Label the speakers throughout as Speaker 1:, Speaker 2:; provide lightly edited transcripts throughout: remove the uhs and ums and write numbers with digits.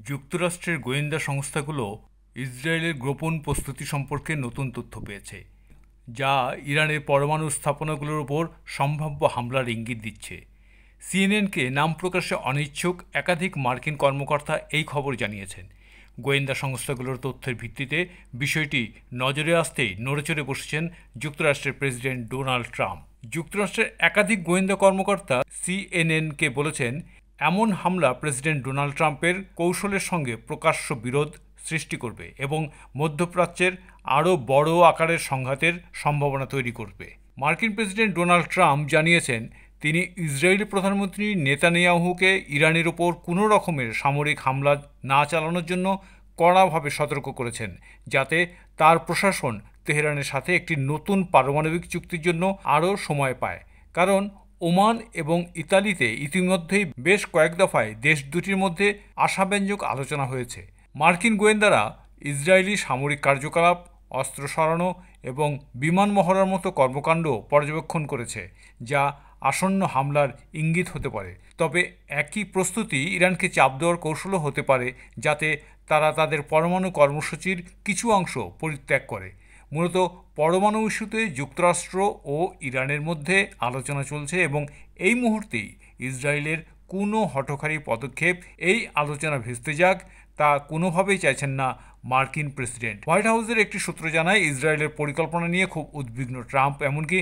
Speaker 1: যুক্তরাষ্ট্রের গোয়েন্দা সংস্থাগুলো ইসরায়েলের গোপন প্রস্তুতি সম্পর্কে নতুন তথ্য পেয়েছে, যা ইরানের পরমাণু স্থাপনাগুলোর ওপর সম্ভাব্য হামলার ইঙ্গিত দিচ্ছে। সিএনএনকে নাম প্রকাশে অনিচ্ছুক একাধিক মার্কিন কর্মকর্তা এই খবর জানিয়েছেন। গোয়েন্দা সংস্থাগুলোর তথ্যের ভিত্তিতে বিষয়টি নজরে আসতেই নড়েচড়ে বসেছেন যুক্তরাষ্ট্রের প্রেসিডেন্ট ডোনাল্ড ট্রাম্প। যুক্তরাষ্ট্রের একাধিক গোয়েন্দা কর্মকর্তা সিএনএনকে বলেছেন, এমন হামলা প্রেসিডেন্ট ডোনাল্ড ট্রাম্পের কৌশলের সঙ্গে প্রকাশ্য বিরোধ সৃষ্টি করবে এবং মধ্যপ্রাচ্যের আরও বড় আকারের সংঘাতের সম্ভাবনা তৈরি করবে। মার্কিন প্রেসিডেন্ট ডোনাল্ড ট্রাম্প জানিয়েছেন, তিনি ইসরায়েলি প্রধানমন্ত্রী নেতানিয়াহুকে ইরানের ওপর কোনো রকমের সামরিক হামলা না চালানোর জন্য কড়াভাবে সতর্ক করেছেন, যাতে তার প্রশাসন তেহরানের সাথে একটি নতুন পারমাণবিক চুক্তির জন্য আরও সময় পায়। কারণ ওমান এবং ইতালিতে ইতিমধ্যেই বেশ কয়েক দফায় দেশ দুটির মধ্যে আশাব্যঞ্জক আলোচনা হয়েছে। মার্কিন গোয়েন্দারা ইসরায়েলি সামরিক কার্যকলাপ, অস্ত্র সরানো এবং বিমান মহড়ার মতো কর্মকাণ্ড পর্যবেক্ষণ করেছে, যা আসন্ন হামলার ইঙ্গিত হতে পারে। তবে একই প্রস্তুতি ইরানকে চাপ দেওয়ার কৌশলও হতে পারে, যাতে তারা তাদের পরমাণু কর্মসূচির কিছু অংশ পরিত্যাগ করে। মূলত পরমাণু ইস্যুতে যুক্তরাষ্ট্র ও ইরানের মধ্যে আলোচনা চলছে এবং এই মুহূর্তেই ইসরায়েলের কোনো হঠকারী পদক্ষেপ এই আলোচনা ভেস্তে যাক তা কোনোভাবেই চাইছেন না মার্কিন প্রেসিডেন্ট। হোয়াইট হাউসের একটি সূত্র জানায়, ইসরায়েলের পরিকল্পনা নিয়ে খুব উদ্বিগ্ন ট্রাম্প। এমনকি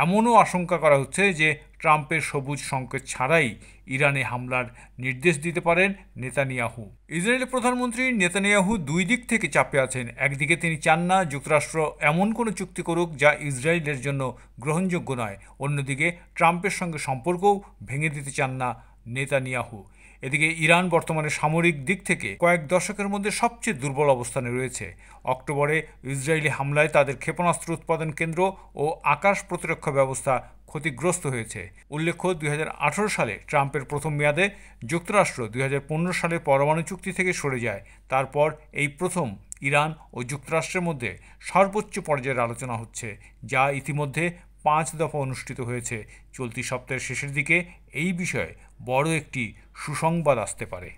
Speaker 1: এমনও আশঙ্কা করা হচ্ছে যে ট্রাম্পের সবুজ সংকেত ছাড়াই ইরানে হামলার নির্দেশ দিতে পারেন নেতানিয়াহু। ইসরায়েলের প্রধানমন্ত্রী নেতানিয়াহু দুই দিক থেকে চাপে আছেন। একদিকে তিনি চান না যুক্তরাষ্ট্র এমন কোনো চুক্তি করুক যা ইসরায়েলের জন্য গ্রহণযোগ্য নয়, অন্যদিকে ট্রাম্পের সঙ্গে সম্পর্কও ভেঙে দিতে চান না নেতানিয়াহু। এদিকে ইরান বর্তমানে সামরিক দিক থেকে কয়েক দশকের মধ্যে সবচেয়ে দুর্বল অবস্থানে রয়েছে। অক্টোবরে ইসরায়েলি হামলায় তাদের ক্ষেপণাস্ত্র উৎপাদন কেন্দ্র ও আকাশ প্রতিরক্ষা ব্যবস্থা ক্ষতিগ্রস্ত হয়েছে। উল্লেখ্য, 2018 সালে ট্রাম্পের প্রথম মেয়াদে যুক্তরাষ্ট্র 2015 সালে পরমাণু চুক্তি থেকে সরে যায়। তারপর এই প্রথম ইরান ও যুক্তরাষ্ট্রের মধ্যে সর্বোচ্চ পর্যায়ের আলোচনা হচ্ছে, যা ইতিমধ্যে 5 দফা অনুষ্ঠিত হয়েছে। চলতি সপ্তাহের শেষের দিকে এই বিষয়ে বড় একটি সুসংবাদ আসতে পারে।